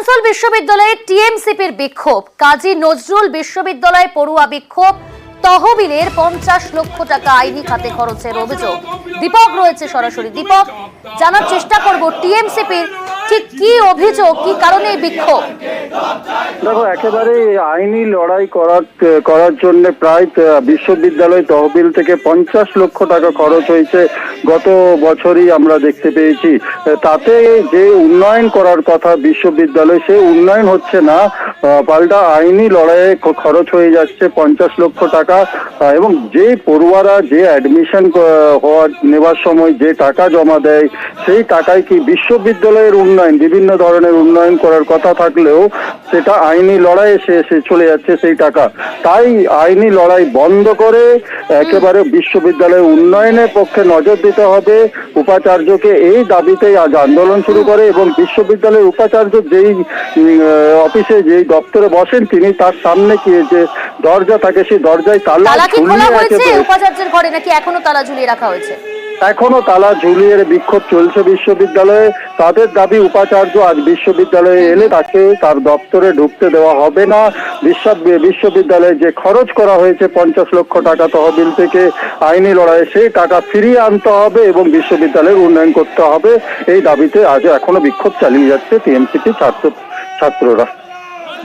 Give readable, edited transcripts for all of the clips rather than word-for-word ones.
আসানসোল বিশ্ববিদ্যালয়ে টিএমসিপির বিক্ষোভ, কাজী নজরুল বিশ্ববিদ্যালয় পড়ুয়া বিক্ষোভ, তহবিলের 50 লক্ষ টাকা আইনি খাতে খরচের অভিযোগ। দীপক রয়েছে সরাসরি। দীপক, জানার চেষ্টা করব টিএমসিপির ঠিক কি অভিযোগ, কি কারণে এই বিক্ষোভ? দেখো, একেবারে আইনি লড়াই করার জন্য প্রায় বিশ্ববিদ্যালয় তহবিল থেকে 50 লক্ষ টাকা খরচ হয়েছে। গত বছরই আমরা দেখতে পেয়েছি। তাতে যে উন্নয়ন করার কথা বিশ্ববিদ্যালয়, সে উন্নয়ন হচ্ছে না, পাল্টা আইনি লড়াইয়ে খরচ হয়ে যাচ্ছে 50 লক্ষ টাকা। এবং যে পড়ুয়ারা যে অ্যাডমিশন নেওয়ার সময় যে টাকা জমা দেয়, সেই টাকায় কি বিশ্ববিদ্যালয়ের উন্নয়ন, বিভিন্ন ধরনের উন্নয়ন করার কথা থাকলেও সেটা আইনি লড়াইয়ে এসে চলে যাচ্ছে সেই টাকা। তাই আইনি লড়াই বন্ধ করে একেবারে বিশ্ববিদ্যালয়ের উন্নয়নের পক্ষে নজর দিতে হবে। উপাচার্যকে এই দাবিতেই আজ আন্দোলন শুরু করে এবং বিশ্ববিদ্যালয়ের উপাচার্য যেই অফিসে, যেই দপ্তরে বসেন, তিনি তার সামনে কি যে দরজা থাকে, সেই দরজায় তালা ঝুলিয়ে হয়েছে উপাচার্যের ঘরে, নাকি এখনো তালা ঝুলিয়ে রাখা হয়েছে? এখনো তালা ঝুলিয়ে বিক্ষোভ চলছে বিশ্ববিদ্যালয়ে। তাদের দাবি, উপাচার্য আজ বিশ্ববিদ্যালয়ে এলে তাকে তার দপ্তরে ঢুকতে দেওয়া হবে না। বিশ্ববিদ্যালয়ে যে খরচ করা হয়েছে 50 লক্ষ টাকা তহবিল থেকে আইনি লড়াইয়ে, সেই টাকা ফিরিয়ে আনতে হবে এবং বিশ্ববিদ্যালয়ের উন্নয়ন করতে হবে। এই দাবিতে আজ এখনো বিক্ষোভ চালিয়ে যাচ্ছে টিএমসিপি ছাত্ররা।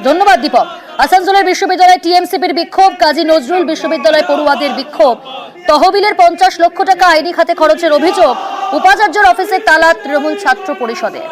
ধন্যবাদ দীপক। আসানসোলের বিশ্ববিদ্যালয় টিএমসিপির বিক্ষোভ, কাজী নজরুল বিশ্ববিদ্যালয় পড়ুয়াদের বিক্ষোভ, তহবিলের 50 লক্ষ টাকা আইনি খাতে খরচের অভিযোগ, উপাচার্যের অফিসে তালা তৃণমূল ছাত্র পরিষদের।